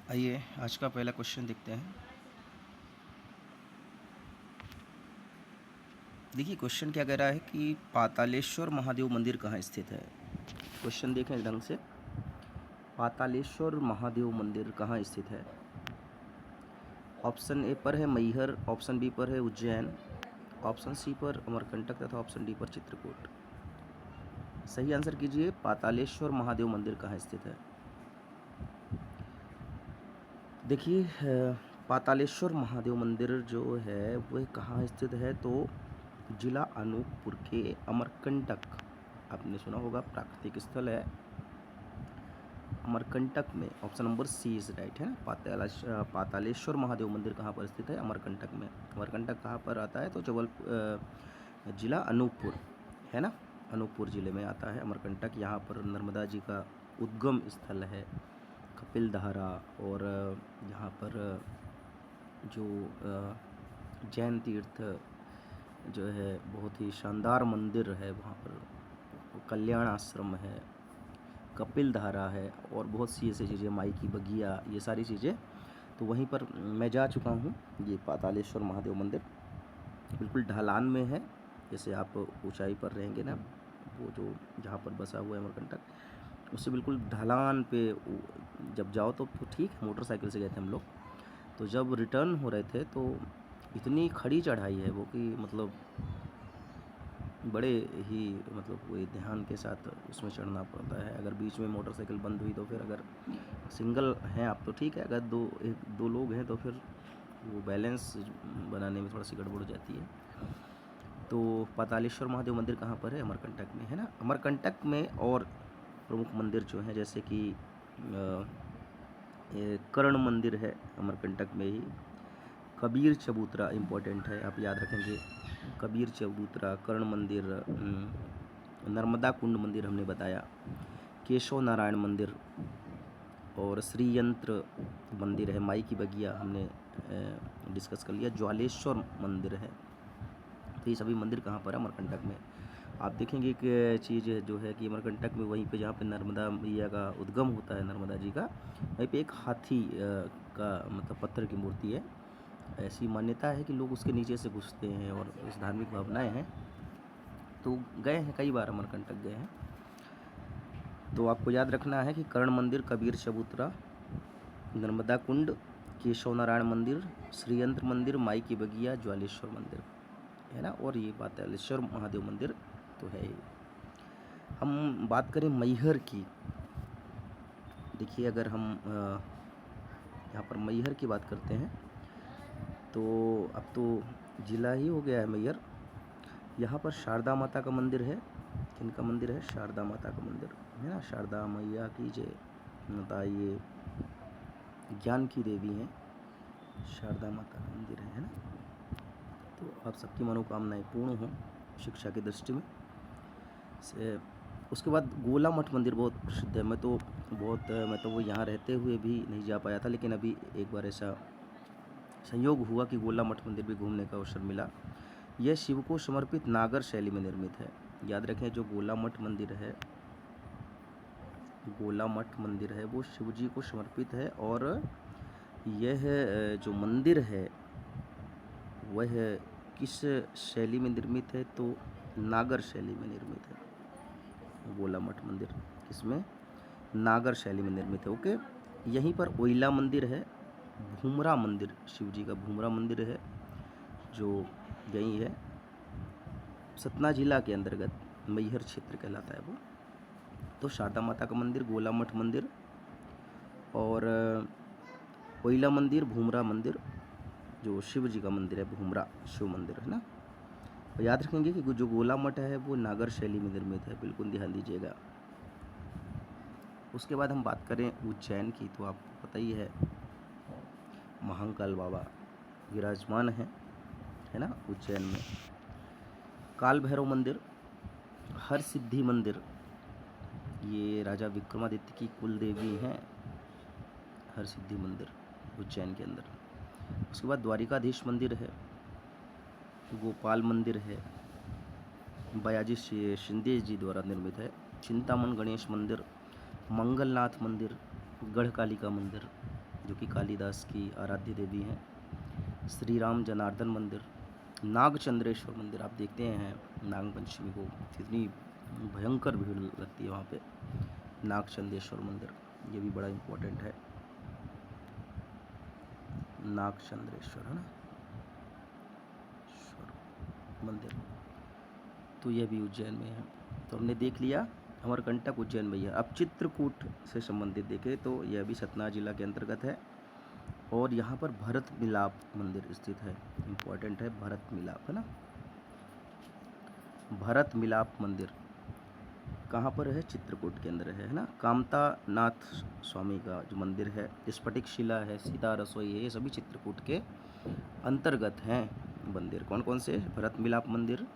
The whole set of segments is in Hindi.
आइए आज का पहला क्वेश्चन देखते हैं। देखिए क्वेश्चन क्या कह रहा है कि पातालेश्वर महादेव मंदिर कहाँ स्थित है। क्वेश्चन देखें इस ढंग से, पातालेश्वर महादेव मंदिर कहाँ स्थित है। ऑप्शन ए पर है मैहर, ऑप्शन बी पर है उज्जैन, ऑप्शन सी पर अमरकंटक तथा ऑप्शन डी पर चित्रकूट। सही आंसर कीजिए, पातालेश्वर महादेव मंदिर कहाँ स्थित है। देखिए पातालेश्वर महादेव मंदिर जो है वह कहाँ स्थित है, तो जिला अनूपपुर के अमरकंटक, आपने सुना होगा प्राकृतिक स्थल है अमरकंटक में। Option number C is right है ना। पातालेश्वर महादेव मंदिर कहाँ पर स्थित है, अमरकंटक में। अमरकंटक कहाँ पर आता है, तो जिला अनूपपुर है ना, अनूपपुर जिले में आता है अमरकंटक। यहाँ पर नर्मदा जी का उद्गम स्थल है, कपिल धारा, और यहाँ पर जो जैन तीर्थ जो है बहुत ही शानदार मंदिर है, वहाँ पर कल्याण आश्रम है, कपिल धारा है और बहुत सी ऐसी चीज़ें, माई की बगिया, ये सारी चीज़ें तो वहीं पर मैं जा चुका हूँ। ये पातालेश्वर महादेव मंदिर बिल्कुल ढलान में है, जैसे आप ऊंचाई पर रहेंगे ना, वो जो जहाँ पर बसा हुआ है अमरकंटक, उससे बिल्कुल ढलान पे जब जाओ तो ठीक है, मोटरसाइकिल से गए थे हम लोग। तो जब रिटर्न हो रहे थे तो इतनी खड़ी चढ़ाई है वो कि मतलब बड़े ही मतलब कोई ध्यान के साथ उसमें चढ़ना पड़ता है। अगर बीच में मोटरसाइकिल बंद हुई तो फिर, अगर सिंगल हैं आप तो ठीक है, अगर दो लोग हैं तो फिर वो बैलेंस बनाने में थोड़ा सी गड़बड़ हो जाती है। तो पातालेश्वर महादेव मंदिर कहाँ पर है, अमरकंटक में है ना। अमरकंटक में और प्रमुख मंदिर जो हैं, जैसे कि कर्ण मंदिर है अमरकंटक में ही, कबीर चबूतरा इम्पोर्टेंट है, आप याद रखेंगे। कबीर चबूतरा, कर्ण मंदिर, नर्मदा कुंड मंदिर हमने बताया, केशव नारायण मंदिर और श्री यंत्र मंदिर है, माई की बगिया हमने डिस्कस कर लिया, ज्वालेश्वर मंदिर है। तो ये सभी मंदिर कहाँ पर है, अमरकंटक में। आप देखेंगे एक चीज़ जो है कि अमरकंटक में वहीं पे जहाँ पे नर्मदा मैया का उद्गम होता है, नर्मदा जी का, वहीं पे एक हाथी का मतलब पत्थर की मूर्ति है। ऐसी मान्यता है कि लोग उसके नीचे से घुसते हैं और इस धार्मिक भावनाएं हैं, तो गए हैं कई बार, अमरकंटक गए हैं। तो आपको याद रखना है कि कर्ण मंदिर, कबीर चबूतरा, नर्मदा कुंड, केशव नारायण मंदिर, श्रीयंत्र मंदिर, माई की बगिया, ज्वालेश्वर मंदिर है ना, और ये पातालेश्वर महादेव मंदिर तो है ही। हम बात करें मैहर की, देखिए अगर हम यहाँ पर मैहर की बात करते हैं तो अब तो जिला ही हो गया है मैहर। यहाँ पर शारदा माता का मंदिर है। किनका मंदिर है, शारदा माता का मंदिर है ना। शारदा मैया की जय माता, ये ज्ञान की देवी हैं, शारदा माता का मंदिर है ना। तो आप सबकी मनोकामनाएं पूर्ण हों शिक्षा की दृष्टि में से। उसके बाद गोला मठ मंदिर बहुत प्रसिद्ध है। मैं तो वो यहाँ रहते हुए भी नहीं जा पाया था, लेकिन अभी एक बार ऐसा संयोग हुआ कि गोला मठ मंदिर भी घूमने का अवसर मिला। यह शिव को समर्पित नागर शैली में निर्मित है। याद रखें, जो गोला मठ मंदिर है, गोला मठ मंदिर है वो शिव जी को समर्पित है, और यह जो मंदिर है वह किस शैली में निर्मित है, तो नागर शैली में निर्मित है। गोला मठ मंदिर इसमें नागर शैली में निर्मित है। ओके, यहीं पर ओइला मंदिर है, भूमरा मंदिर, शिव जी का भूमरा मंदिर है जो यहीं है, सतना जिला के अंतर्गत मैहर क्षेत्र कहलाता है वो। तो शारदा माता का मंदिर, गोला मठ मंदिर और ओइला मंदिर, भूमरा मंदिर, जो शिव जी का मंदिर है, भूमरा शिव मंदिर है ना। और याद रखेंगे कि जो गोला मठ है वो नागर शैली में निर्मित है, बिल्कुल ध्यान दीजिएगा। उसके बाद हम बात करें उज्जैन की, तो आपको पता ही है महाकाल बाबा विराजमान है ना उज्जैन में। काल भैरव मंदिर, हर सिद्धि मंदिर, ये राजा विक्रमादित्य की कुल देवी हैं, हर सिद्धि मंदिर उज्जैन के अंदर। उसके बाद द्वारिकाधीश मंदिर है, गोपाल मंदिर है, बयाजी शिंदे जी द्वारा निर्मित है, चिंतामन गणेश मंदिर, मंगलनाथ मंदिर, गढ़कालिका मंदिर, जो कि कालिदास की आराध्य देवी हैं। श्री राम जनार्दन मंदिर, नागचंद्रेश्वर मंदिर, आप देखते हैं नाग पंचमी को कितनी भयंकर भीड़ लगती है वहाँ पे। नागचंद्रेश्वर मंदिर ये भी बड़ा इम्पोर्टेंट है, नागचंद्रेश्वर है ना मंदिर, तो यह भी उज्जैन में है। तो हमने देख लिया अमरकंटक उज्जैन में है। अब चित्रकूट से संबंधित देखें तो यह भी सतना जिला के अंतर्गत है और यहाँ पर भरत मिलाप मंदिर स्थित है, इम्पोर्टेंट है भरत मिलाप, है ना। भरत मिलाप मंदिर कहाँ पर है? चित्रकूट के अंदर है ना। कामता नाथ स्वामी का जो मंदिर है, स्फटिक शिला है, सीता रसोई है, ये सभी चित्रकूट के अंतर्गत हैं मंदिर। कौन कौन से? भरत मिलाप मंदिर,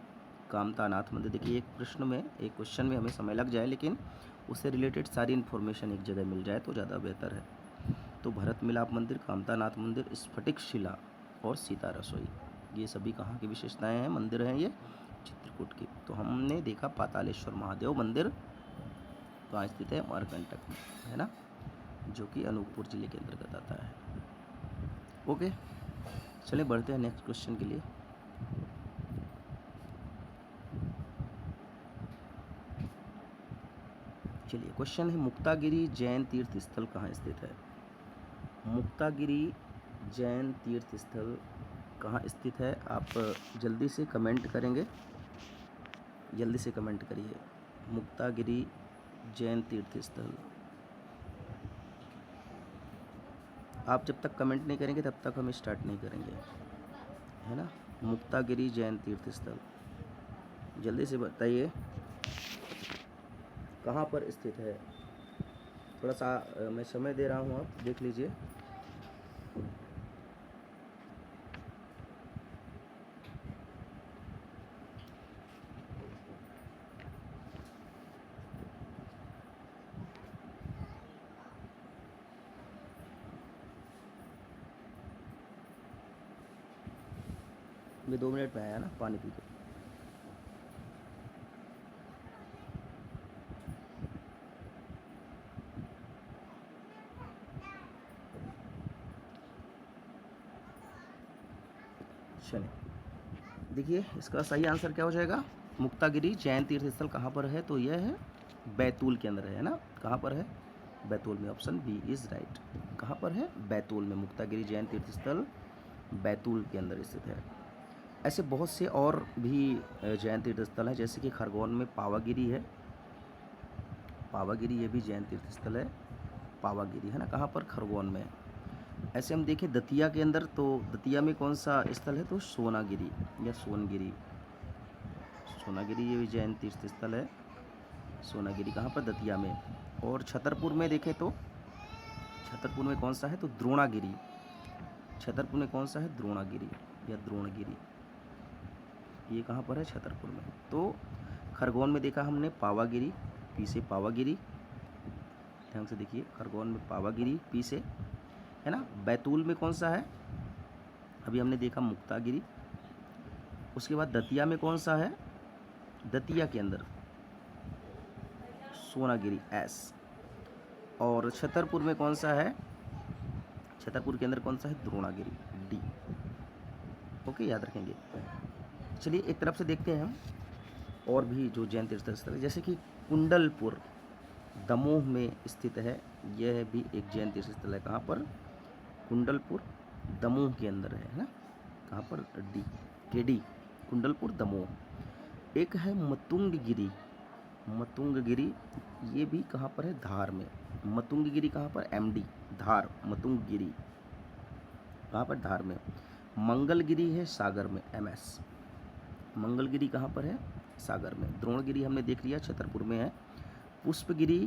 कामता नाथ मंदिर। देखिए एक प्रश्न में, एक क्वेश्चन में हमें समय लग जाए, लेकिन उससे रिलेटेड सारी इन्फॉर्मेशन एक जगह मिल जाए तो ज़्यादा बेहतर है। तो भरत मिलाप मंदिर, कामता नाथ मंदिर, स्फटिक शिला और सीता रसोई, ये सभी कहाँ की विशेषताएं हैं? मंदिर हैं ये चित्रकूट की। तो हमने देखा पातालेश्वर महादेव मंदिर कहाँ स्थित है? अमरकंटक में, है ना, जो कि अनूपपुर जिले के अंतर्गत आता है। ओके, चलिए बढ़ते हैं नेक्स्ट क्वेश्चन के लिए। चलिए क्वेश्चन है, मुक्तागिरी जैन तीर्थ स्थल कहाँ स्थित है? मुक्तागिरी जैन तीर्थ स्थल कहाँ स्थित है? आप जल्दी से कमेंट करेंगे, जल्दी से कमेंट करिए। मुक्तागिरी जैन तीर्थ स्थल, आप जब तक कमेंट नहीं करेंगे तब तक हम स्टार्ट नहीं करेंगे, है ना। मुक्तागिरी जैन तीर्थ स्थल, जल्दी से बताइए कहाँ पर स्थित है। थोड़ा सा मैं समय दे रहा हूँ, आप देख लीजिए। मैं 2 मिनट में आया ना, पानी पी के। चलिए देखिए इसका सही आंसर क्या हो जाएगा? मुक्तागिरी जैन तीर्थ स्थल कहाँ पर है? तो यह है बैतूल के अंदर है ना। कहाँ पर है? बैतूल में। Option B is right. कहाँ पर है? बैतूल में। मुक्तागिरी जैन तीर्थ स्थल बैतूल के अंदर स्थित है। ऐसे बहुत से और भी जैन तीर्थ स्थल हैं, जैसे कि खरगोन में पावागिरी है। पावागिरी ये भी जैन तीर्थ स्थल है, पावागिरी, है ना। कहाँ पर? खरगोन में। ऐसे हम देखें दतिया के अंदर, तो दतिया में कौन सा स्थल है? तो सोनागिरी या सोनगिरी, सोनागिरी ये भी जैन तीर्थ स्थल है। सोनागिरी कहाँ पर? दतिया में। और छतरपुर में देखें तो छतरपुर में कौन सा है? तो द्रोणागिरी। छतरपुर में कौन सा है? द्रोणागिरी या द्रोणगिरी, ये कहाँ पर है? छतरपुर में। तो खरगोन में देखा हमने पावागिरी, पी से पावागिरी, ढंग से देखिए, खरगोन में पावागिरी पी से, है ना। बैतूल में कौन सा है? अभी हमने देखा मुक्तागिरी। उसके बाद दतिया में कौन सा है? दतिया के अंदर सोनागिरी एस। और छतरपुर में कौन सा है? छतरपुर के अंदर कौन सा है? द्रोणागिरी डी। ओके, याद रखेंगे। चलिए एक तरफ से देखते हैं हम और भी जो जैन तीर्थ स्थल है, जैसे कि कुंडलपुर दमोह में स्थित है। यह भी एक जैन तीर्थ स्थल है। कहाँ पर? कुंडलपुर दमोह के अंदर है ना। कहाँ पर? डी, के डी, कुंडलपुर दमोह। एक है मतुंगगिरी, मतुंगगिरी, ये भी कहाँ पर है? धार में। मतुंगगिरी कहाँ पर? एम डी, धार। मतुंगगिरी कहाँ पर? धार में। मंगलगिरी है सागर में, एम एस। मंगलगिरी कहाँ पर है? सागर में। द्रोणगिरी हमने देख लिया, छतरपुर में है। पुष्पगिरी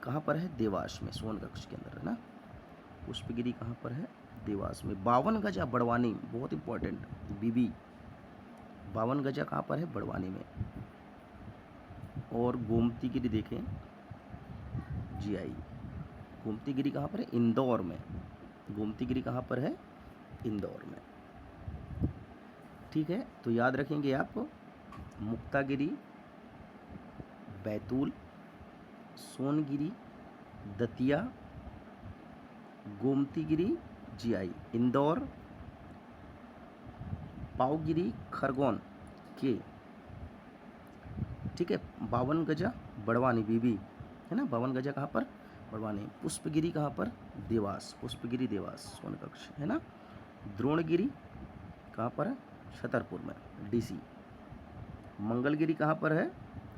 कहाँ पर है? देवास में, सोनकक्ष के अंदर, है ना। पुष्पगिरी कहाँ पर है? देवास में। 52 गजा बड़वानी, बहुत इंपॉर्टेंट, बीबी 52 गजा कहाँ पर है? बड़वानी में। और गोमती गिरी देखें, जी आई, गोमती गिरी कहाँ पर है? इंदौर में। गोमती गिरी कहाँ पर है? इंदौर में। ठीक है, तो याद रखेंगे आप, मुक्तागिरी, बैतूल, सोनगिरी, दतिया, गोमतीगिरी जीआई, इंदौर, पावगिरी खरगोन के, ठीक है। 52 गजा बड़वानी बीबी, है ना। 52 गजा कहाँ पर? बड़वानी। पुष्पगिरी कहाँ पर? देवास, पुष्पगिरी देवास सोनकक्ष, है ना। द्रोणगिरी कहाँ पर है? छतरपुर में, डीसी। मंगलगिरी कहाँ पर है?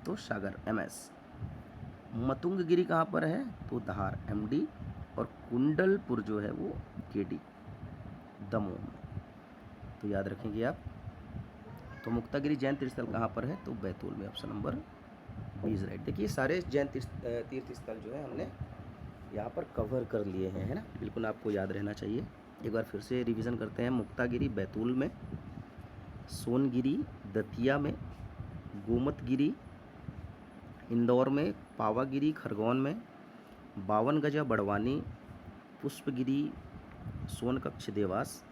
तो सागर, एमएस। मतुंगगिरी कहाँ पर है? तो धार, एमडी। और कुंडलपुर जो है वो केडी, दमोह में। तो याद रखेंगे आप। तो मुक्तागिरी जैन तीर्थस्थल कहाँ पर है? तो बैतूल में, ऑप्शन नंबर 20 राइट। देखिए सारे जैन तीर्थ स्थल जो है हमने यहाँ पर कवर कर लिए हैं, है ना। बिल्कुल आपको याद रहना चाहिए। एक बार फिर से रिवीजन करते हैं। मुक्तागिरी बैतूल में, सोनगिरी दतिया में, गोमतगिरी इंदौर में, पावागिरी खरगोन में, 52 गजा बड़वानी, पुष्पगिरी सोनकक्ष देवास,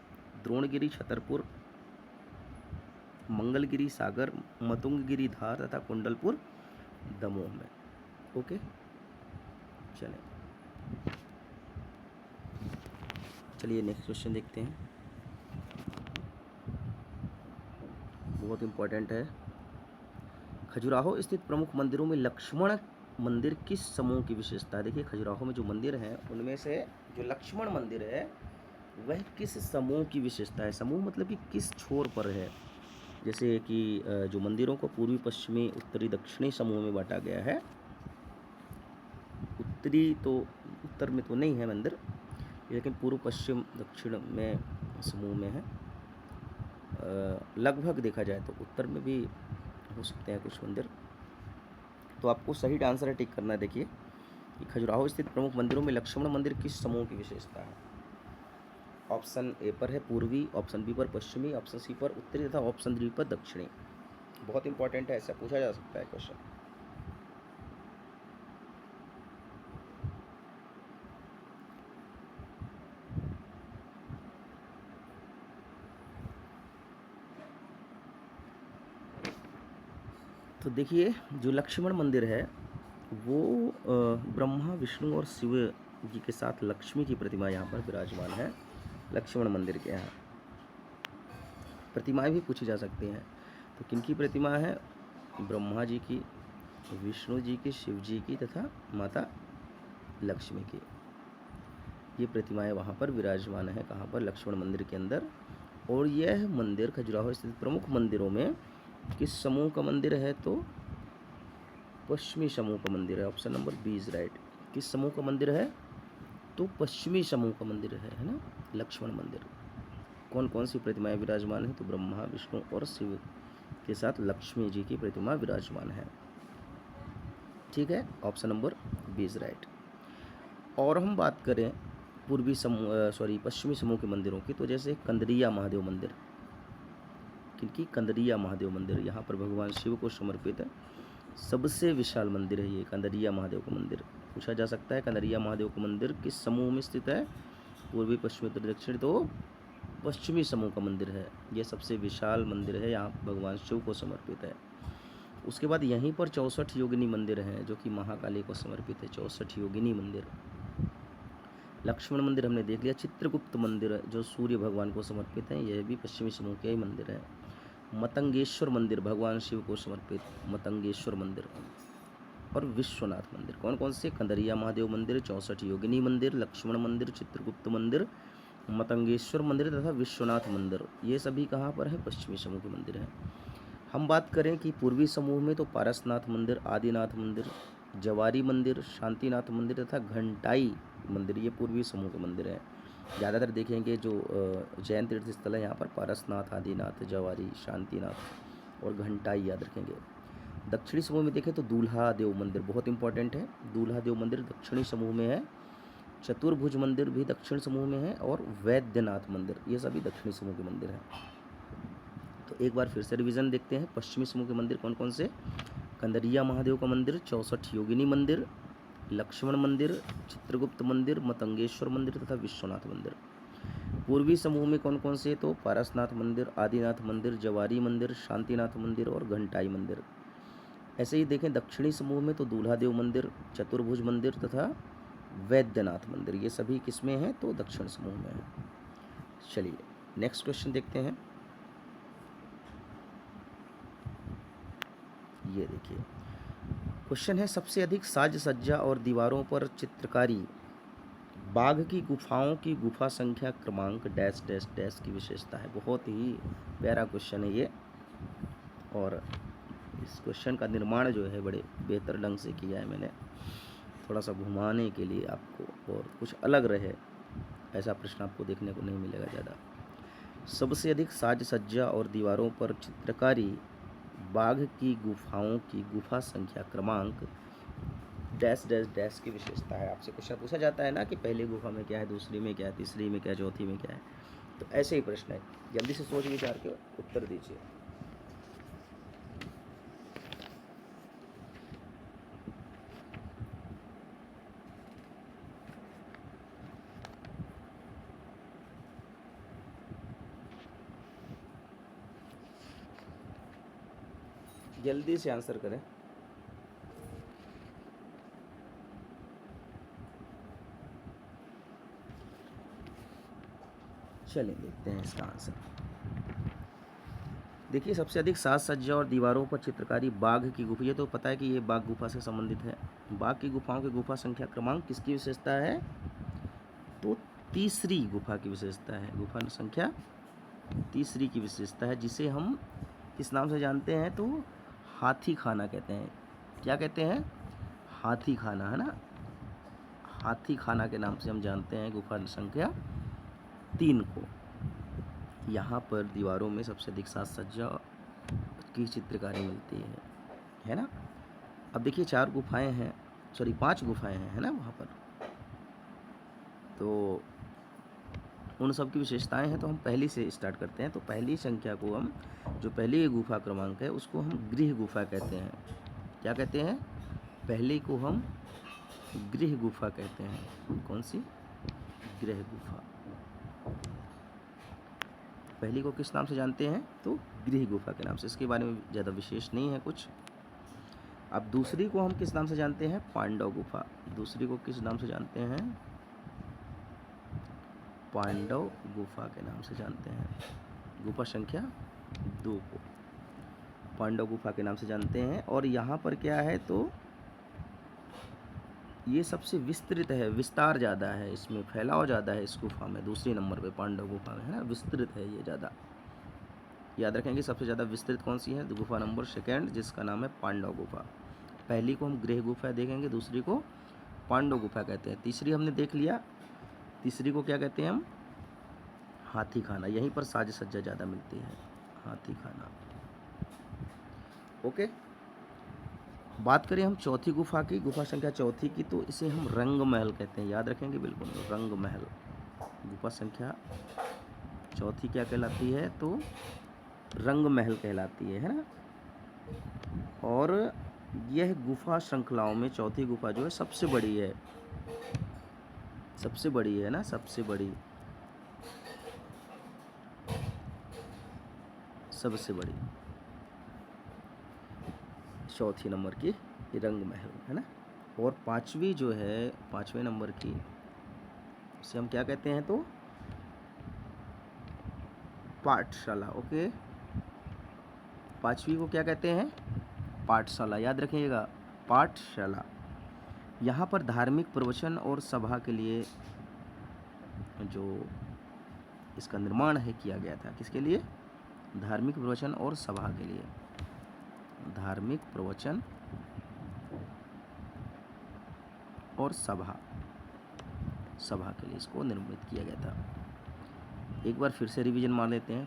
द्रोणगिरी छतरपुर, मंगलगिरी सागर, मतुंगगिरी धार तथा कुंडलपुर दमोह में। ओके, चलिए नेक्स्ट क्वेश्चन देखते हैं। बहुत इंपॉर्टेंट है। खजुराहो स्थित प्रमुख मंदिरों में लक्ष्मण मंदिर किस समूह की विशेषता है? देखिए खजुराहो में जो मंदिर हैं उनमें से जो लक्ष्मण मंदिर है वह किस समूह की विशेषता है? समूह मतलब कि किस छोर पर है। जैसे कि जो मंदिरों को पूर्वी, पश्चिमी, उत्तरी, दक्षिणी समूह में बांटा गया है। उत्तरी तो उत्तर में तो नहीं है मंदिर, लेकिन पूर्व, पश्चिम, दक्षिण में समूह में है। लगभग देखा जाए तो उत्तर में भी हो सकते हैं कुछ मंदिर। तो आपको सही आंसर टिक करना है। देखिए कि खजुराहो स्थित प्रमुख मंदिरों में लक्ष्मण मंदिर किस समूह की विशेषता है? ऑप्शन ए पर है पूर्वी, ऑप्शन बी पर पश्चिमी, ऑप्शन सी पर उत्तरी तथा ऑप्शन डी पर दक्षिणी। बहुत इंपॉर्टेंट है, ऐसा पूछा जा सकता है क्वेश्चन। तो देखिए जो लक्ष्मण मंदिर है वो ब्रह्मा, विष्णु और शिव जी के साथ लक्ष्मी की प्रतिमा यहाँ पर विराजमान है। लक्ष्मण मंदिर के यहाँ प्रतिमाएं भी पूछी जा सकती हैं। तो किनकी प्रतिमा है? ब्रह्मा जी की, विष्णु जी की, शिव जी की तथा माता लक्ष्मी की। ये प्रतिमाएं वहाँ पर विराजमान है। कहाँ पर? लक्ष्मण मंदिर के अंदर। और यह मंदिर खजुराहो स्थित प्रमुख मंदिरों में किस समूह का मंदिर है? तो पश्चिमी समूह का मंदिर है, ऑप्शन नंबर 20 राइट। किस समूह का मंदिर है? तो पश्चिमी समूह का मंदिर है ना, लक्ष्मण मंदिर। कौन कौन सी प्रतिमाएं विराजमान है? तो ब्रह्मा, विष्णु और शिव के साथ लक्ष्मी जी की प्रतिमा विराजमान है। ठीक है, ऑप्शन नंबर 20 राइट। और हम बात करें पश्चिमी समूह के मंदिरों की, तो जैसे कंदरिया महादेव मंदिर। क्योंकि कंदरिया महादेव मंदिर यहाँ पर भगवान शिव को समर्पित है। सबसे विशाल मंदिर है ये कंदरिया महादेव का मंदिर। पूछा जा सकता है कंदरिया महादेव का मंदिर किस समूह में स्थित है? पूर्वी, पश्चिमी, उत्तर, दक्षिण। तो पश्चिमी समूह का मंदिर है। ये सबसे विशाल मंदिर है, यहाँ भगवान शिव को समर्पित है। उसके बाद यहीं पर 64 योगिनी मंदिर हैं जो कि महाकाली को समर्पित है। 64 योगिनी मंदिर। लक्ष्मण मंदिर हमने देख लिया। चित्रगुप्त मंदिर जो सूर्य भगवान को समर्पित है, यह भी पश्चिमी समूह के ही मंदिर है। मतंगेश्वर मंदिर भगवान शिव को समर्पित, मतंगेश्वर मंदिर। और विश्वनाथ मंदिर। कौन कौन से? कंदरिया महादेव मंदिर, 64 योगिनी मंदिर, लक्ष्मण मंदिर, चित्रगुप्त मंदिर, मतंगेश्वर मंदिर तथा विश्वनाथ मंदिर। ये सभी कहाँ पर है? पश्चिमी समूह के मंदिर हैं। हम बात करें कि पूर्वी समूह में तो पारसनाथ मंदिर, आदिनाथ मंदिर, जवारी मंदिर, शांतिनाथ मंदिर तथा घंटाई मंदिर, ये पूर्वी समूह के मंदिर हैं। ज़्यादातर देखेंगे जो जैन तीर्थ स्थल है यहाँ पर पारसनाथ, आदिनाथ, जवारी, शांतिनाथ और घंटाई याद रखेंगे। दक्षिणी समूह में देखें तो दूल्हा देव मंदिर बहुत इंपॉर्टेंट है। दूल्हा देव मंदिर दक्षिणी समूह में है। चतुर्भुज मंदिर भी दक्षिण समूह में है। और वैद्यनाथ मंदिर, ये सभी दक्षिणी समूह के मंदिर हैं। तो एक बार फिर से रिवीजन देखते हैं। पश्चिमी समूह के मंदिर कौन कौन से? कंदरिया महादेव का मंदिर, 64 योगिनी मंदिर, लक्ष्मण मंदिर, चित्रगुप्त मंदिर, मतंगेश्वर मंदिर तथा विश्वनाथ मंदिर। पूर्वी समूह में कौन कौन से? तो पारसनाथ मंदिर, आदिनाथ मंदिर, जवारी मंदिर, शांतिनाथ मंदिर और घंटाई मंदिर। ऐसे ही देखें दक्षिणी समूह में तो दूल्हा देव मंदिर, चतुर्भुज मंदिर तथा वैद्यनाथ मंदिर, ये सभी किसमें हैं? तो दक्षिण समूह में है। चलिए नेक्स्ट क्वेश्चन देखते हैं। ये देखिए क्वेश्चन है, सबसे अधिक साज सज्जा और दीवारों पर चित्रकारी बाघ की गुफाओं की गुफा संख्या क्रमांक डैश डैश डैश की विशेषता है। बहुत ही प्यारा क्वेश्चन है ये, और इस क्वेश्चन का निर्माण जो है बड़े बेहतर ढंग से किया है मैंने, थोड़ा सा घुमाने के लिए आपको, और कुछ अलग रहे ऐसा प्रश्न आपको देखने को नहीं मिलेगा ज़्यादा। सबसे अधिक साज सज्जा और दीवारों पर चित्रकारी बाघ की गुफाओं की गुफा संख्या क्रमांक डैश डैश डैश की विशेषता है। आपसे क्वेश्चन पूछा जाता है ना कि पहली गुफा में क्या है, दूसरी में क्या है, तीसरी में क्या है, चौथी में क्या है, तो ऐसे ही प्रश्न है। जल्दी से सोच विचार के उत्तर दीजिए। जल्दी से आंसर करें। चलिए देखते हैं इसका आंसर। देखिए सबसे अधिक साज सज्जा और दीवारों पर चित्रकारी बाघ की गुफा, ये तो पता है कि ये बाघ गुफा से संबंधित है। बाघ की गुफाओं की गुफा संख्या क्रमांक किसकी विशेषता है? तो तीसरी गुफा की विशेषता है। गुफा संख्या तीसरी की विशेषता है, जिसे हम किस नाम से जानते हैं? तो हाथी खाना कहते हैं। क्या कहते हैं? हाथी खाना, है ना। हाथी खाना के नाम से हम जानते हैं गुफा संख्या 3 को। यहाँ पर दीवारों में सबसे अधिक साज सज्जा की चित्रकारी मिलती है ना। अब देखिए 4 गुफाएं हैं, सॉरी 5 गुफाएं हैं, है ना वहाँ पर। तो उन सब की विशेषताएं हैं, तो हम पहली से स्टार्ट करते हैं। तो पहली संख्या को हम, जो पहली गुफा क्रमांक है, उसको हम गृह गुफा कहते हैं। क्या कहते हैं? पहली को हम गृह गुफा कहते हैं। कौन सी? गृह गुफा। पहली को किस नाम से जानते हैं? तो गृह गुफा के नाम से। इसके बारे में ज़्यादा विशेष नहीं है कुछ। अब दूसरी को हम किस नाम से जानते हैं? पांडव गुफा। दूसरी को किस नाम से जानते हैं? पांडव गुफा के नाम से जानते हैं। गुफा संख्या 2 को पांडव गुफा के नाम से जानते हैं। और यहाँ पर क्या है? तो ये सबसे विस्तृत है, विस्तार ज़्यादा है, इसमें फैलाव ज़्यादा है इस गुफा में। दूसरी नंबर पे पांडव गुफा में, है ना, विस्तृत है ये ज़्यादा। याद रखेंगे सबसे ज़्यादा विस्तृत कौन सी है? तो गुफा नंबर 2 जिसका नाम है पांडव गुफा। पहली को हम गृह गुफा देखेंगे, दूसरी को पांडव गुफा कहते हैं। तीसरी हमने देख लिया, तीसरी को क्या कहते हैं हम? हाथी खाना। यहीं पर साज सज्जा ज़्यादा मिलती है, हाथी खाना। ओके, बात करें हम चौथी गुफा की, गुफा संख्या चौथी की, तो इसे हम रंग महल कहते हैं। याद रखेंगे बिल्कुल, रंग महल। गुफा संख्या चौथी क्या कहलाती है? तो रंग महल कहलाती है ना। और यह गुफा श्रृंखलाओं में चौथी गुफा जो है सबसे बड़ी है, सबसे बड़ी है ना, सबसे बड़ी, सबसे बड़ी चौथी नंबर की रंग महल, है ना। और पांचवी जो है, पांचवें नंबर की, उसे हम क्या कहते हैं? तो पाठशाला। ओके, पांचवी को क्या कहते हैं? पाठशाला। याद रखिएगा, पाठशाला। यहाँ पर धार्मिक प्रवचन और सभा के लिए जो इसका निर्माण है किया गया था। किसके लिए? धार्मिक प्रवचन और सभा के लिए। धार्मिक प्रवचन और सभा के लिए इसको निर्मित किया गया था। एक बार फिर से रिवीजन मार लेते हैं।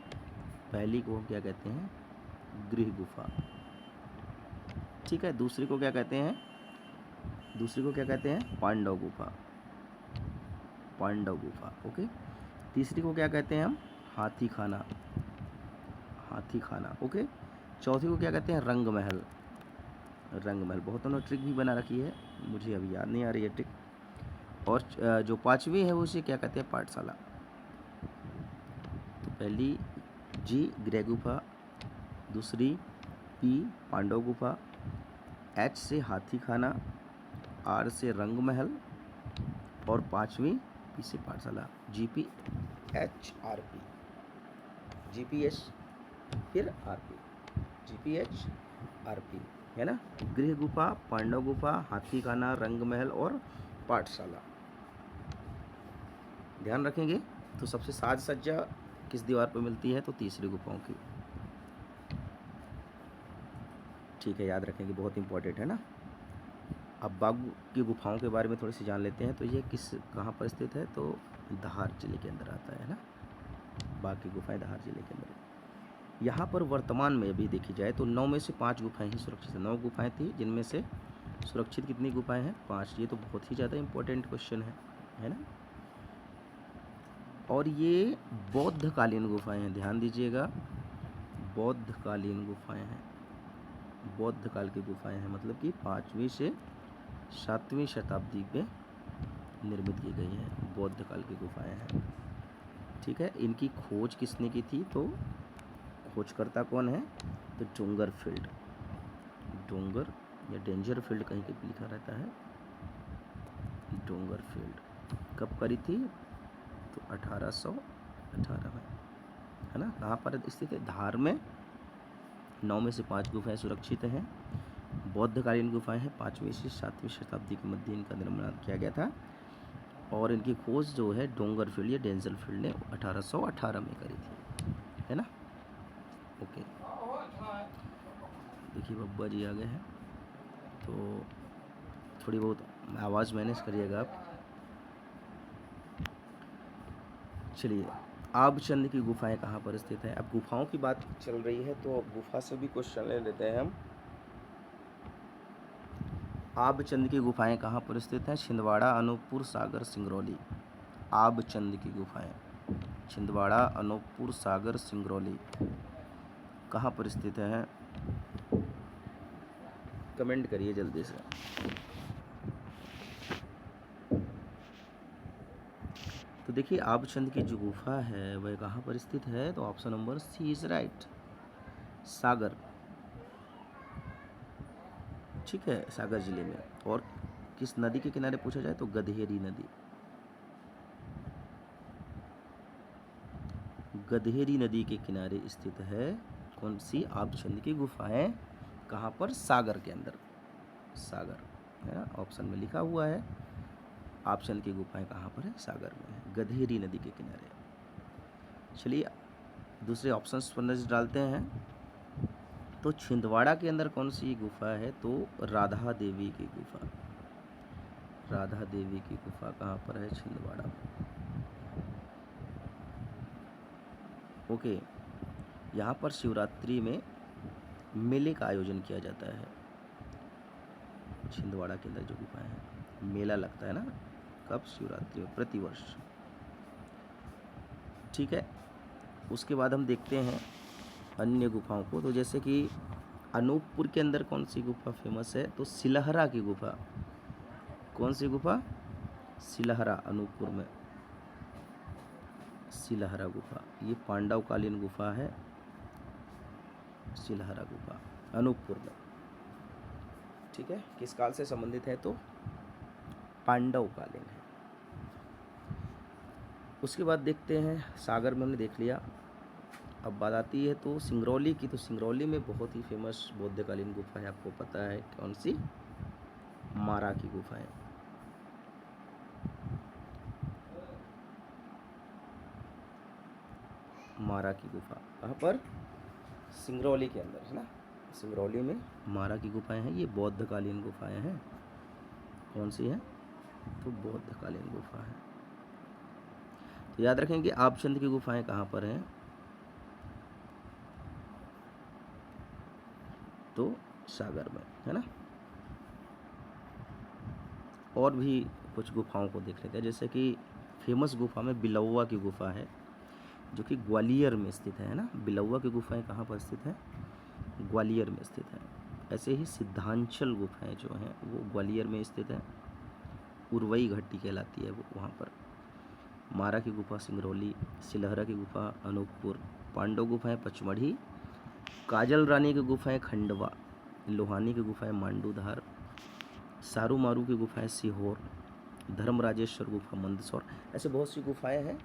पहली को क्या कहते हैं? गृह गुफा, ठीक है। दूसरी को क्या कहते हैं? दूसरी को क्या कहते हैं? पांडव गुफा, पांडव गुफा। ओके, तीसरी को क्या कहते हैं हम? हाथी खाना, हाथी खाना। ओके, चौथी को क्या कहते हैं? रंग महल, रंग महल। बहुत उन्होंने ट्रिक भी बना रखी है, मुझे अभी याद नहीं आ रही है ट्रिक। और जो पांचवी है वो उसे क्या कहते हैं? पाठशाला। तो पहली जी गृह गुफा, दूसरी पी पांडव गुफा, एच से हाथी खाना, आर से रंग महल, और 5वीं पीसी पाठशाला GPHRP, GPS फिर RP, GPHRP है ना। गृह गुफा, पांडव गुफा, हाथी खाना, रंग महल और पाठशाला ध्यान रखेंगे। तो सबसे साज सज्जा किस दीवार पर मिलती है, तो तीसरी गुफाओं की। ठीक है, याद रखेंगे, बहुत इंपॉर्टेंट है ना। अब बाघ की गुफाओं के बारे में थोड़ी सी जान लेते हैं। तो ये कहाँ पर स्थित है, तो धार जिले के अंदर आता है ना। बाघ की गुफाएं धार जिले के अंदर। यहाँ पर वर्तमान में अभी देखी जाए तो 9 में से 5 गुफाएं ही सुरक्षित हैं। 9 गुफाएं थी, जिनमें से सुरक्षित कितनी गुफाएं हैं, 5। ये तो बहुत ही ज़्यादा इंपॉर्टेंट क्वेश्चन है ना। और ये बौद्धकालीन गुफाएं हैं, ध्यान दीजिएगा, बौद्धकालीन गुफाएं हैं। बौद्ध काल की गुफाएं हैं, मतलब कि 5वीं से 7वीं शताब्दी में निर्मित की गई हैं, बौद्ध काल की गुफाएं हैं। ठीक है, इनकी खोज किसने की थी, तो खोजकर्ता कौन है, तो डोंगरफील्ड। डोंगर या डेंजरफील्ड कहीं पे लिखा रहता है, डोंगरफील्ड। कब करी थी, तो 1818 में, है ना। कहाँ पर स्थित है, धार में। 9 में से 5 गुफाएं सुरक्षित हैं, बौद्धकालीन गुफाएं हैं। 5वीं से 7वीं शताब्दी के मध्य इनका निर्माण किया गया था। और इनकी खोज जो है डोंगरफील्ड या डेंजरफील्ड ने 1818 में करी थी, है ना। ओके, देखिए बब्बा जी आ गए हैं, तो थोड़ी बहुत आवाज़ मैनेज करिएगा आप। चलिए, आबचंद की गुफाएं कहाँ पर स्थित है। अब गुफाओं की बात चल रही है, तो गुफा से भी क्वेश्चन ले लेते हैं हम। आबचंद की गुफाएं कहाँ पर स्थित हैं, छिंदवाड़ा, अनूपपुर, सागर, सिंगरौली। आबचंद की गुफाएं छिंदवाड़ा, अनूपपुर, सागर, सिंगरौली कहाँ पर स्थित हैं, कमेंट करिए जल्दी से। तो देखिए, आबचंद की जो गुफा है वह कहाँ पर स्थित है, तो option number C is right, Sagar. ठीक है, सागर जिले में। और किस नदी के किनारे पूछा जाए, तो गधेरी नदी। गधेरी नदी के किनारे स्थित है कौन सी, आबचंद की गुफाएं। कहाँ पर, सागर के अंदर, सागर है ना, ऑप्शन में लिखा हुआ है। आबचंद की गुफाएं कहाँ पर है, सागर में है, गधेरी नदी के किनारे। चलिए दूसरे ऑप्शंस पर नजर डालते हैं। तो छिंदवाड़ा के अंदर कौन सी गुफा है, तो राधा देवी की गुफा। राधा देवी की गुफा कहाँ पर है, छिंदवाड़ा में। ओके, यहाँ पर शिवरात्रि में मेले का आयोजन किया जाता है। छिंदवाड़ा के अंदर जो गुफाएं हैं, मेला लगता है ना, कब, शिवरात्रि में, प्रतिवर्ष। ठीक है, उसके बाद हम देखते हैं अन्य गुफाओं को। तो जैसे कि अनूपपुर के अंदर कौन सी गुफा फेमस है, तो सिलहरा की गुफा। कौन सी गुफा, सिलहरा, अनूपपुर में सिलहरा गुफा। ये पांडवकालीन गुफा है, सिलहरा गुफा, अनूपपुर में। ठीक है, किस काल से संबंधित है, तो पांडवकालीन है। उसके बाद देखते हैं, सागर में हमने देख लिया। अब बात आती है तो सिंगरौली की। तो सिंगरौली में बहुत ही फेमस बौद्धकालीन गुफा है, आपको पता है कौन सी, मारा की गुफा है। मारा की गुफा कहाँ पर, सिंगरौली के अंदर, है ना। सिंगरौली में मारा की गुफाएं हैं, ये बौद्धकालीन गुफाएं हैं। कौन सी हैं, तो बौद्धकालीन गुफा है। तो याद रखेंगे आबचंद की गुफाएं कहाँ पर हैं, तो सागर में, है ना। और भी कुछ गुफाओं को देख लेते हैं। जैसे कि फेमस गुफा में बिलौवा की गुफा है, जो कि ग्वालियर में स्थित है ना। बिलौवा की गुफाएं कहाँ पर स्थित है, ग्वालियर में स्थित है। ऐसे ही सिद्धांचल गुफाएं जो हैं वो ग्वालियर में स्थित है, उर्वई घाटी कहलाती है वो वहाँ पर। मारा की गुफा सिंगरौली, सिलहरा की गुफा अनूपपुर, पांडव गुफाएं पचमढ़ी, काजल रानी की गुफाएं खंडवा, लोहानी की गुफाएं मांडूधार, सारू मारू की गुफाएं सीहोर, धर्मराजेश्वर गुफा मंदसौर। ऐसे बहुत सी गुफाएं हैं,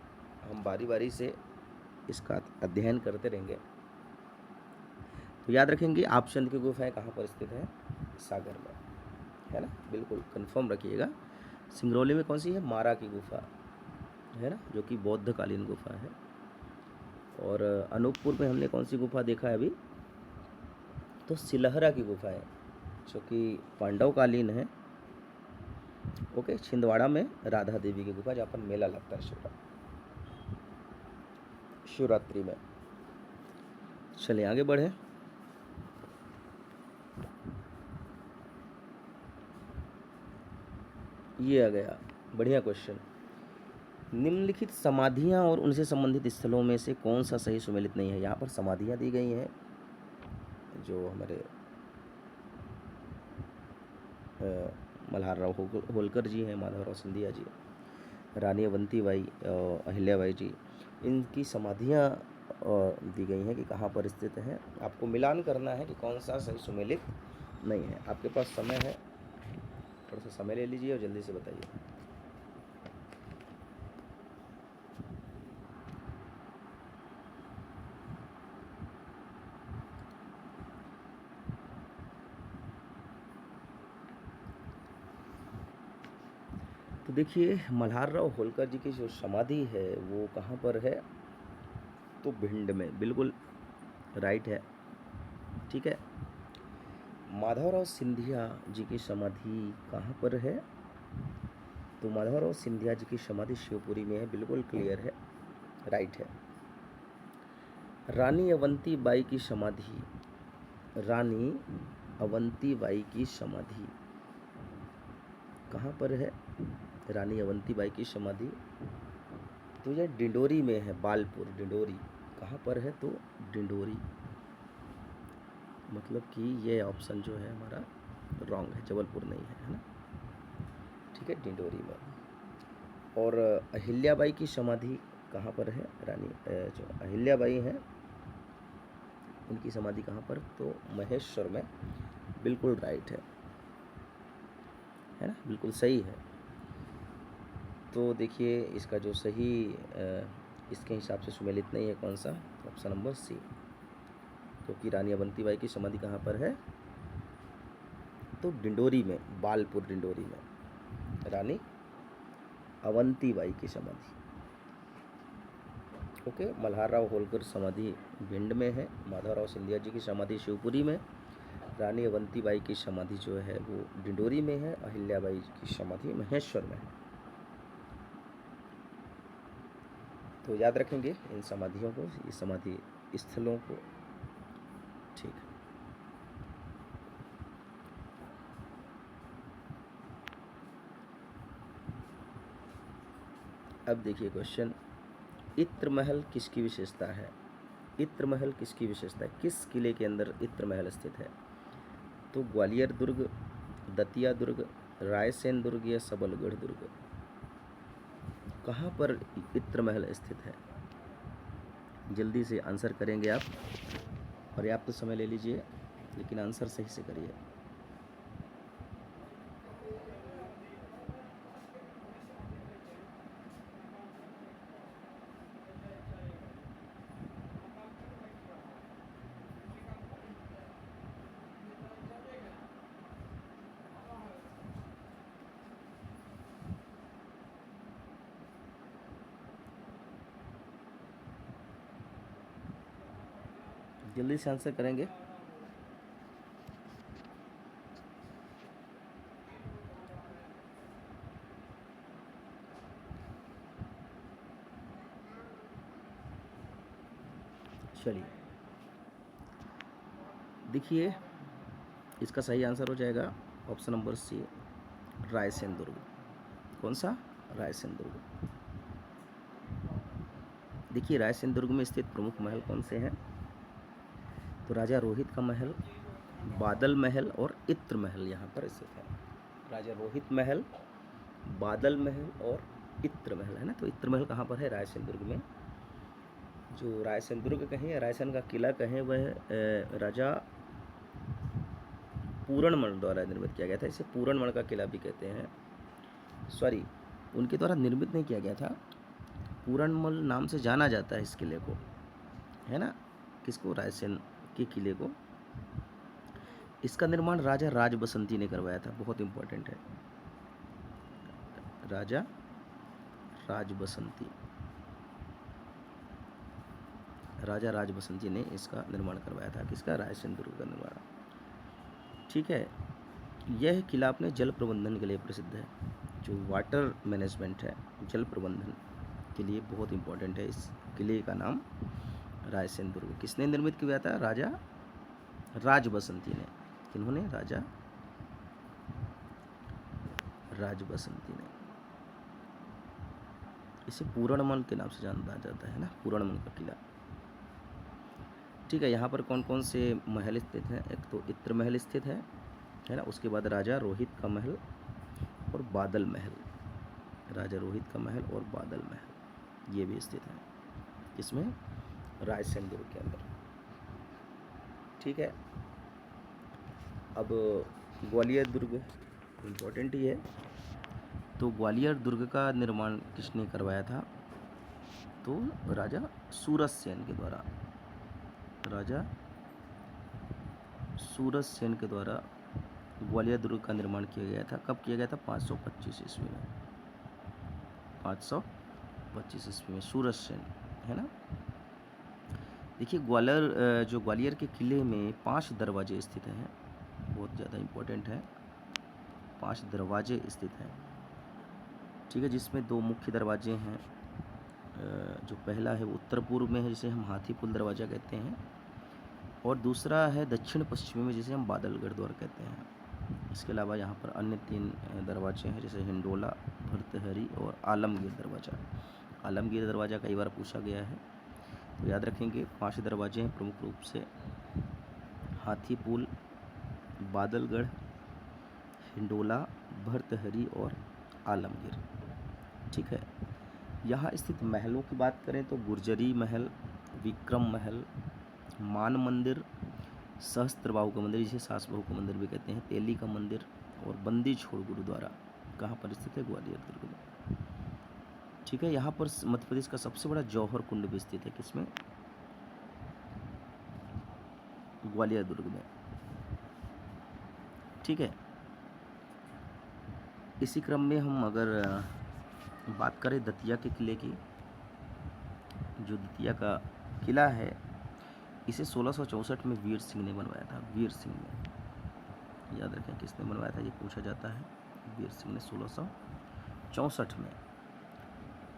हम बारी बारी से इसका अध्ययन करते रहेंगे। तो याद रखेंगे आपचंद की गुफाएं कहाँ पर स्थित है? सागर में, है ना, बिल्कुल कंफर्म रखिएगा। सिंगरौली में कौन सी है? मारा की गुफा है ना, जो कि बौद्धकालीन गुफा है। और अनूपपुर में हमने कौन सी गुफा देखा है अभी? तो सिलहरा की गुफा है, जो कि पांडवकालीन है। ओके, छिंदवाड़ा में राधा देवी की गुफा, जहाँ पर मेला लगता है शिवरात्रि में। चलिए आगे बढ़े। ये आ गया, बढ़िया क्वेश्चन। निम्नलिखित समाधियां और उनसे संबंधित स्थलों में से कौन सा सही सुमेलित नहीं है? यहाँ पर समाधियां दी गई हैं, जो हमारे मल्हारराव होलकर जी हैं, माधवराव सिंधिया जी, रानी अवंतीबाई, अहिल्याबाई जी, इनकी समाधियां दी गई हैं कि कहाँ पर स्थित हैं। आपको मिलान करना है कि कौन सा सही सुमेलित नहीं है। आपके पास समय है, थोड़ा सा समय ले लीजिए और जल्दी से बताइए। तो देखिए, मल्हारराव होलकर जी की जो समाधि है वो कहाँ पर है? तो भिंड में, बिल्कुल राइट है, ठीक है। माधवराव सिंधिया जी की समाधि कहाँ पर है? तो माधवराव सिंधिया जी की समाधि शिवपुरी में है, बिल्कुल क्लियर है, राइट है। रानी अवंतीबाई की समाधि, रानी अवंतीबाई की समाधि कहाँ पर है? रानी अवंतीबाई की समाधि तो यह डिंडोरी में है, बालपुर, डिंडोरी। कहाँ पर है? तो डिंडोरी। मतलब कि ये ऑप्शन जो है हमारा रॉन्ग है, जबलपुर नहीं है, है ना, ठीक है, डिंडोरी में। और अहिल्याबाई की समाधि कहाँ पर है? रानी जो अहिल्याबाई हैं उनकी समाधि कहाँ पर? तो महेश्वर में, बिल्कुल राइट है ना, बिल्कुल सही है। तो देखिए, इसका जो सही इसके हिसाब से सुमेलित नहीं है कौन सा? ऑप्शन नंबर सी, क्योंकि रानी अवंतीबाई की समाधि कहाँ पर है? तो डिंडोरी में, बालपुर डिंडोरी में रानी अवंतीबाई की समाधि। ओके, मल्हारराव होलकर समाधि भिंड में है, माधवराव सिंधिया जी की समाधि शिवपुरी में, रानी अवंतीबाई की समाधि जो है वो डिंडोरी में है, अहिल्याबाई की समाधि महेश्वर में है। तो याद रखेंगे इन समाधियों को, ये समाधि स्थलों को, ठीक है। अब देखिए क्वेश्चन, इत्र महल किसकी विशेषता है? इत्र महल किसकी विशेषता है? किस किले के अंदर इत्र महल स्थित है? तो ग्वालियर दुर्ग, दतिया दुर्ग, रायसेन दुर्ग या सबलगढ़ दुर्ग? कहाँ पर इत्र महल स्थित है? जल्दी से आंसर करेंगे आप, पर्याप्त समय ले लीजिए, लेकिन आंसर सही से करिए। जल्दी से आंसर करेंगे। चलिए देखिए, इसका सही आंसर हो जाएगा ऑप्शन नंबर सी, रायसेन दुर्ग। कौन सा? रायसेन दुर्ग। देखिए, रायसेन दुर्ग में स्थित प्रमुख महल कौन से हैं? तो राजा रोहित का महल, बादल महल और इत्र महल यहाँ पर स्थित है। राजा रोहित महल, बादल महल और इत्र महल, है ना। तो इत्र महल कहाँ पर है? रायसेन दुर्ग में। जो रायसेन दुर्ग कहें या रायसेन का किला कहें, वह राजा पूरणमल द्वारा निर्मित किया गया था। इसे पूरणमल का किला भी कहते हैं। सॉरी, उनके द्वारा निर्मित नहीं किया गया था, पूरनमल नाम से जाना जाता है इस किले को, है ना, किसको, रायसेन के किले को। इसका निर्माण राजा राज बसंती ने करवाया था, बहुत इंपॉर्टेंट है, राजा राज बसंती, राजा राज बसंती ने इसका निर्माण करवाया था, किसका, रायसेन दुर्ग का निर्माण। ठीक है, यह किला अपने जल प्रबंधन के लिए प्रसिद्ध है, जो वाटर मैनेजमेंट है, जल प्रबंधन के लिए बहुत इंपॉर्टेंट है। इस किले का नाम रायसेन दुर्ग। किसने निर्मित किया था, राजा राज बसंती ने। किन्होंने, राजा राज बसंती ने। इसे पूरणमल के नाम से जाना जाता है ना, पूरणमल का किला। ठीक है, यहाँ पर कौन कौन से महल स्थित हैं, एक तो इत्र महल स्थित है ना, उसके बाद राजा रोहित का महल और बादल महल, राजा रोहित का महल और बादल महल, ये भी स्थित है इसमें, रायसेन दुर्ग के अंदर। ठीक है, अब ग्वालियर दुर्ग इम्पोर्टेंट ही है। तो ग्वालियर दुर्ग का निर्माण किसने करवाया था, तो राजा सूरजसेन के द्वारा, राजा सूरजसेन के द्वारा ग्वालियर दुर्ग का निर्माण किया गया था। कब किया गया था, 525 ईस्वी में, 525 ईस्वी में, सूरजसेन, है ना। देखिए, ग्वालियर के किले में 5 दरवाजे स्थित हैं, बहुत ज़्यादा इम्पोर्टेंट है, 5 दरवाजे स्थित हैं। ठीक है, जिसमें 2 मुख्य दरवाजे हैं, जो पहला है वो उत्तर पूर्व में है, जिसे हम हाथीपुल दरवाज़ा कहते हैं, और दूसरा है दक्षिण पश्चिमी में, जिसे हम बादलगढ़ द्वार कहते हैं। इसके अलावा यहाँ पर अन्य 3 दरवाजे हैं, जैसे हिंडोला, भर्तहरी और आलमगीर दरवाज़ा। आलमगीर दरवाज़ा कई बार पूछा गया है, तो याद रखेंगे 5 दरवाजे हैं प्रमुख रूप से, हाथीपुल, बादलगढ़, हिंडोला, भर्तहरी और आलमगीर। ठीक है, यहाँ स्थित महलों की बात करें तो गुर्जरी महल, विक्रम महल, मान मंदिर, सहस्त्रबाहु का मंदिर, जिसे सासबहू का मंदिर भी कहते हैं, तेली का मंदिर और बंदी छोड़ गुरुद्वारा कहाँ पर स्थित है, ग्वालियर दुर्ग में। ठीक है, यहाँ पर मध्य प्रदेश का सबसे बड़ा जौहर कुंड भी स्थित है, किसमें, ग्वालियर दुर्ग में। ठीक है, इसी क्रम में हम अगर बात करें दतिया के किले की, जो दतिया का किला है, इसे 1664 में वीर सिंह ने बनवाया था, वीर सिंह ने, याद रखें किसने बनवाया था, ये पूछा जाता है, वीर सिंह ने 1664 में।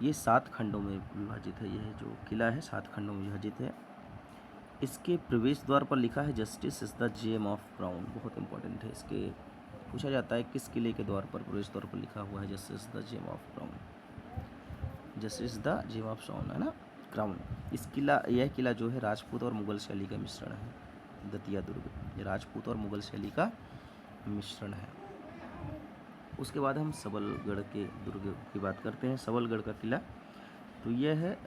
ये 7 खंडों में विभाजित है, यह जो किला है 7 खंडों में विभाजित है। इसके प्रवेश द्वार पर लिखा है justice is the gem of crown, बहुत इंपॉर्टेंट है। इसके पूछा जाता है किस किले के द्वार पर, प्रवेश द्वार पर लिखा हुआ है justice the gem of crown, justice the gem of crown, है ना, क्राउन। यह किला जो है राजपूत और मुगल शैली का मिश्रण है, दतिया दुर्ग, ये राजपूत और मुगल शैली का मिश्रण है। उसके बाद हम सबलगढ़ के दुर्ग की बात करते हैं। सबलगढ़ का किला, तो यह है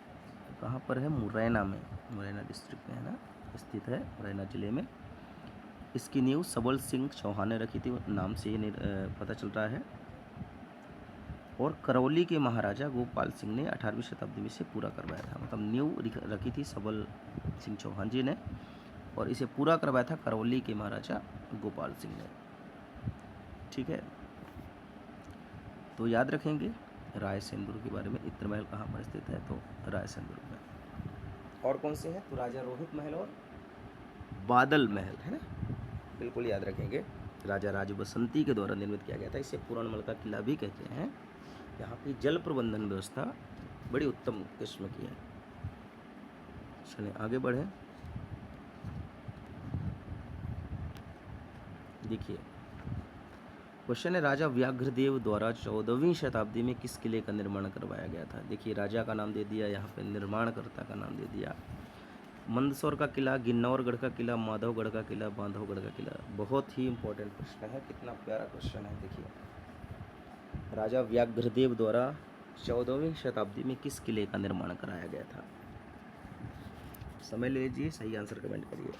कहाँ पर है, मुरैना में, मुरैना डिस्ट्रिक्ट में, है ना, स्थित है, मुरैना जिले में। इसकी नींव सबल सिंह चौहान ने रखी थी, नाम से ये पता चल रहा है, और करौली के महाराजा गोपाल सिंह ने 18वीं शताब्दी में इसे पूरा करवाया था। मतलब नींव रखी थी सबल सिंह चौहान जी ने, और इसे पूरा करवाया था करौली के महाराजा गोपाल सिंह ने। ठीक है, तो याद रखेंगे रायसेन दुर्ग के बारे में, इत्र महल कहाँ पर स्थित है, तो रायसेन दुर्ग में। और कौन से हैं, तो राजा रोहित महल और बादल महल, है ना, बिल्कुल याद रखेंगे, राजा राज बसंती के द्वारा निर्मित किया गया था। इसे पूरणमल का किला भी कहते हैं। यहाँ की जल प्रबंधन व्यवस्था बड़ी उत्तम किस्म की है। चलिए आगे बढ़े। देखिए, क्वेश्चन है, राजा व्याघ्रदेव द्वारा 14वीं शताब्दी में किस किले का निर्माण करवाया गया था। देखिए, राजा का नाम दे दिया, यहाँ पे निर्माणकर्ता का नाम दे दिया। मंदसौर का किला, गिन्नौरगढ़ का किला, माधवगढ़ का किला, बांधवगढ़ का किला। बहुत ही इंपॉर्टेंट प्रश्न है, कितना प्यारा क्वेश्चन है। देखिए, राजा व्याघ्रदेव द्वारा 14वीं शताब्दी में किस किले का निर्माण कराया गया था। समय ले लीजिए, सही आंसर कमेंट करिए।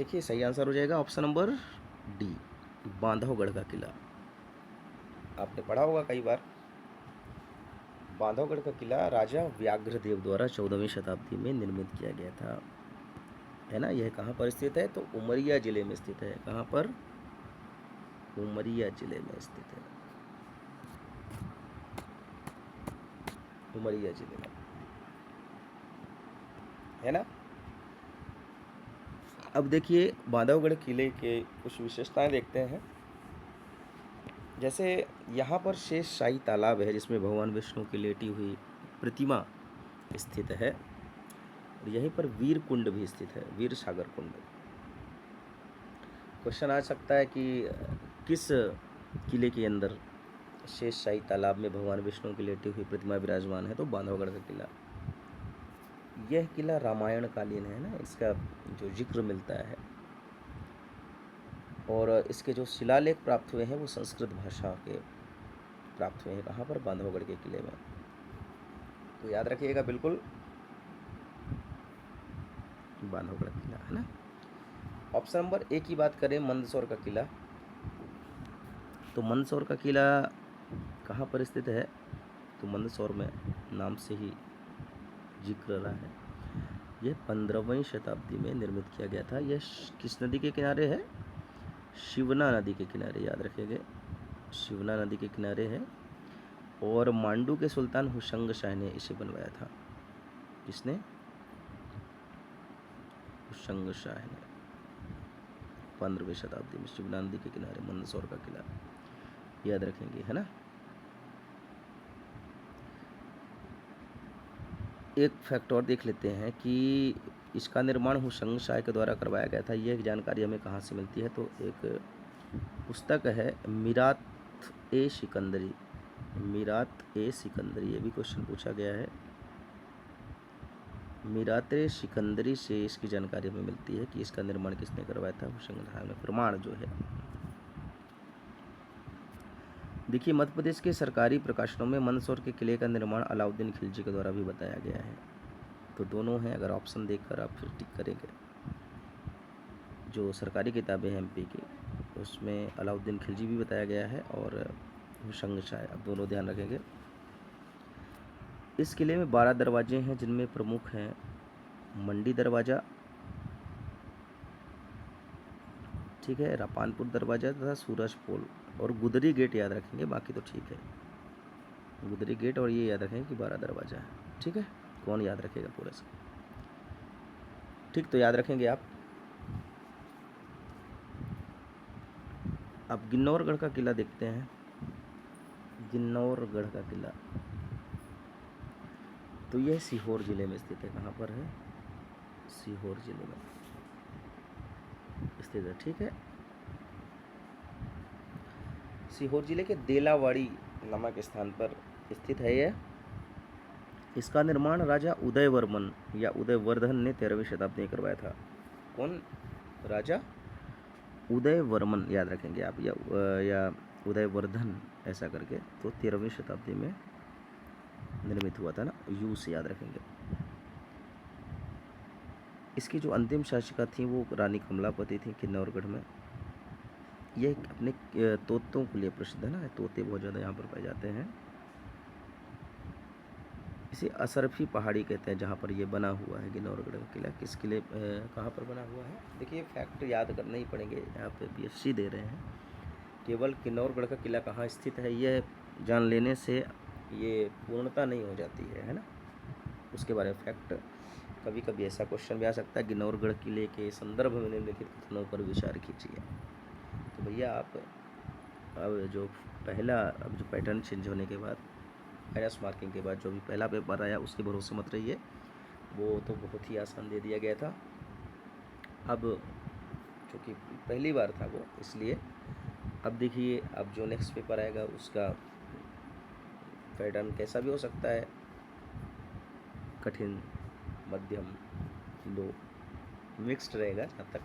देखिए सही आंसर हो जाएगा ऑप्शन नंबर डी, बांधवगढ़ का किला। आपने पढ़ा होगा कई बार। बांधवगढ़ का किला राजा व्याघ्रदेव द्वारा 14वीं शताब्दी में निर्मित किया गया था, है ना। यह कहाँ पर स्थित है, तो उमरिया जिले में स्थित है। कहाँ पर, उमरिया जिले में स्थित है, उमरिया जिले में, है ना। अब देखिए बांधवगढ़ किले के कुछ विशेषताएं देखते हैं। जैसे यहाँ पर शेष शाही तालाब है जिसमें भगवान विष्णु की लेटी हुई प्रतिमा स्थित है, और यहीं पर वीर कुंड भी स्थित है, वीर सागर कुंड। क्वेश्चन आ सकता है कि किस किले के अंदर शेष शाही तालाब में भगवान विष्णु की लेटी हुई प्रतिमा विराजमान है, तो बांधवगढ़ का किला। यह किला रामायण कालीन है ना, इसका जो जिक्र मिलता है, और इसके जो शिलालेख प्राप्त हुए हैं वो संस्कृत भाषा के प्राप्त हुए हैं। कहाँ पर, बांधवगढ़ के किले में। तो याद रखिएगा बिल्कुल, बांधवगढ़ किला, है ना। ऑप्शन नंबर ए की बात करें, मंदसौर का किला, तो मंदसौर का किला कहाँ पर स्थित है, तो मंदसौर में नाम से ही जिक्र रहा है। यह 15वीं शताब्दी में निर्मित किया गया था। यह किस नदी के किनारे है, शिवना नदी के किनारे, याद रखेंगे, शिवना नदी के किनारे है। और मांडू के सुल्तान हुशंग शाह ने इसे बनवाया था। किसने, हुशंग शाह ने, 15वीं शताब्दी में शिवना नदी के किनारे मंदसौर का किला, याद रखेंगे, है ना। एक फैक्ट और देख लेते हैं कि इसका निर्माण हुशंग शाह के द्वारा करवाया गया था। यह जानकारी हमें कहाँ से मिलती है, तो एक पुस्तक है मीरात ए सिकंदरी, मीरात ए सिकंदरी, ये भी क्वेश्चन पूछा गया है। मीरात ए सिकंदरी से इसकी जानकारी हमें मिलती है कि इसका निर्माण किसने करवाया था, हुशंग शाह ने। प्रमाण जो है, देखिए मध्य प्रदेश के सरकारी प्रकाशनों में मंदसौर के किले का निर्माण अलाउद्दीन खिलजी के द्वारा भी बताया गया है। तो दोनों हैं, अगर ऑप्शन देखकर आप फिर टिक करेंगे। जो सरकारी किताबें हैं एमपी की, उसमें अलाउद्दीन खिलजी भी बताया गया है और हुशंग शाह, अब दोनों ध्यान रखेंगे। इस किले में 12 दरवाजे हैं, जिनमें प्रमुख हैं मंडी दरवाज़ा, ठीक है, रापानपुर दरवाज़ा तथा सूरज पोल, और गुदरी गेट याद रखेंगे, बाकी तो ठीक है। गुदरी गेट, और ये याद रखेंगे कि 12 दरवाज़ा है, ठीक है। कौन याद रखेगा पूरा से, ठीक, तो याद रखेंगे आप। अब गिन्नौरगढ़ का किला देखते हैं। गिन्नौरगढ़ का किला, तो यह सीहोर जिले में स्थित है। कहाँ पर है, सीहोर जिले में स्थित है, ठीक है। सीहोर जिले के देलावाड़ी नामक स्थान पर स्थित है यह। इसका निर्माण राजा उदयवर्मन या उदयवर्धन ने 13वीं शताब्दी में करवाया था। कौन, राजा उदयवर्मन, याद रखेंगे आप, या उदयवर्धन ऐसा करके, तो 13वीं शताब्दी में निर्मित हुआ था ना, यू से याद रखेंगे। इसकी जो अंतिम शासिका थी वो रानी कमलापति थी किन्नौरगढ़ में। यह अपने तोतों के लिए प्रसिद्ध है ना, तोते बहुत ज़्यादा यहाँ पर पाए जाते हैं। इसे असरफी पहाड़ी कहते हैं जहाँ पर ये बना हुआ है गिन्नौरगढ़ का किला। किस किले, कहाँ पर बना हुआ है, देखिए फैक्ट याद करने ही पड़ेंगे, यहाँ पे बीएससी दे रहे हैं। केवल किन्नौरगढ़ का किला कहाँ स्थित है यह जान लेने से ये पूर्णता नहीं हो जाती है ना। उसके बारे में फैक्ट, कभी कभी ऐसा क्वेश्चन भी आ सकता है, गिन्नौरगढ़ किले के संदर्भ में निम्नलिखित कथनों पर विचार कीजिए। तो भैया आप अब जो पैटर्न चेंज होने के बाद, माइनस मार्किंग के बाद जो भी पहला पेपर आया उसके भरोसे मत रहिए, वो तो बहुत ही आसान दे दिया गया था। अब चूँकि पहली बार था वो, इसलिए अब देखिए अब जो नेक्स्ट पेपर आएगा उसका पैटर्न कैसा भी हो सकता है, कठिन, मध्यम, लो, मिक्स्ड रहेगा जहाँ तक,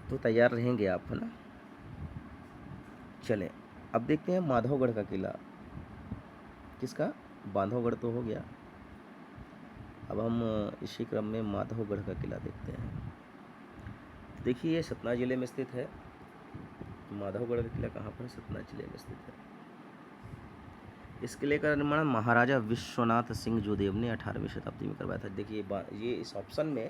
तो तैयार रहेंगे आप, है ना। चलें अब देखते हैं माधवगढ़ का किला। किसका, बांधवगढ़ तो हो गया, अब हम इसी क्रम में माधवगढ़ का किला देखते हैं। देखिए ये सतना ज़िले में स्थित है। माधवगढ़ का किला कहाँ पर है? सतना जिले में स्थित है। इस किले का निर्माण महाराजा विश्वनाथ सिंह जोदेव ने 18वीं शताब्दी में करवाया था। देखिए ये इस ऑप्शन में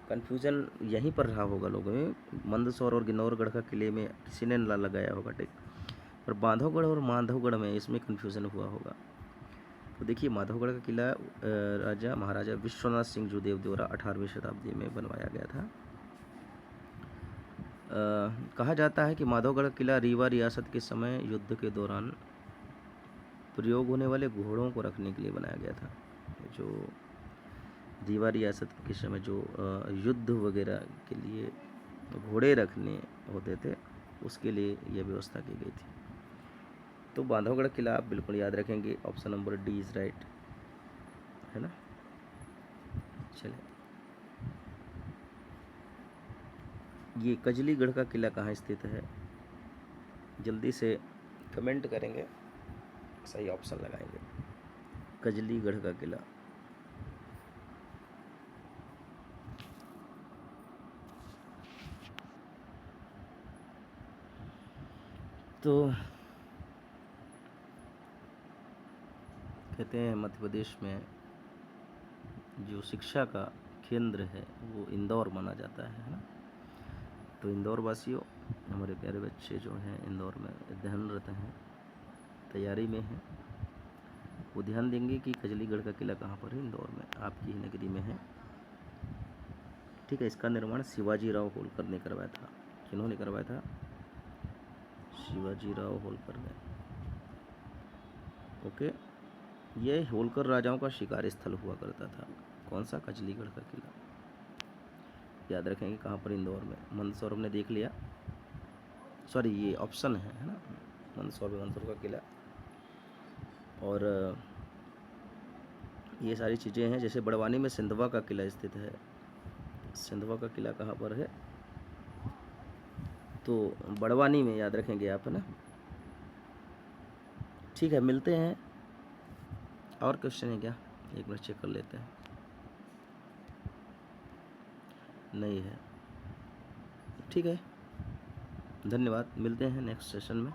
कन्फ्यूज़न यहीं पर रहा होगा लोगों में। मंदसौर और गिन्नौरगढ़ का किले में किसी ने लगाया होगा टिक, पर बांधवगढ़ और माधवगढ़ में इसमें कन्फ्यूज़न हुआ होगा। तो देखिए माधवगढ़ का किला राजा महाराजा विश्वनाथ सिंह जोदेव द्वारा 18वीं शताब्दी में बनवाया गया था। कहा जाता है कि माधवगढ़ किला रीवा रियासत के समय युद्ध के दौरान प्रयोग होने वाले घोड़ों को रखने के लिए बनाया गया था। जो रीवा रियासत के समय जो युद्ध वगैरह के लिए घोड़े रखने होते थे, उसके लिए यह व्यवस्था की गई थी। तो बांधवगढ़ किला आप बिल्कुल याद रखेंगे, option number D is right, है ना। चलिए, ये कजलीगढ़ का किला कहाँ स्थित है? जल्दी से कमेंट करेंगे, सही ऑप्शन लगाएंगे। कजलीगढ़ का किला तो कहते हैं मध्य प्रदेश में जो शिक्षा का केंद्र है वो इंदौर माना जाता है ना। तो इंदौर वासियों, हमारे प्यारे बच्चे जो हैं इंदौर में अध्ययनरत हैं, तैयारी में हैं, वो ध्यान देंगे कि कजलीगढ़ का किला कहाँ पर है? इंदौर में, आपकी ही नगरी में है। ठीक है, इसका निर्माण शिवाजी राव होलकर ने करवाया था। किन्होंने करवाया था? शिवाजी राव होलकर ने। ओके, यह होलकर राजाओं का शिकार स्थल हुआ करता था। कौन सा? कजलीगढ़ का किला। याद रखेंगे कहाँ पर? इंदौर में। मंदसौर हमने देख लिया, सॉरी ये ऑप्शन है ना, मंदसौर का किला। और ये सारी चीज़ें हैं। जैसे बड़वानी में सिंधवा का किला स्थित है। सिंधवा का किला कहाँ पर है? तो बड़वानी में, याद रखेंगे आप, है ना। ठीक है, मिलते हैं। और क्वेश्चन है क्या? एक मिनट चेक कर लेते हैं। नहीं है, ठीक है, धन्यवाद। मिलते हैं नेक्स्ट सेशन में।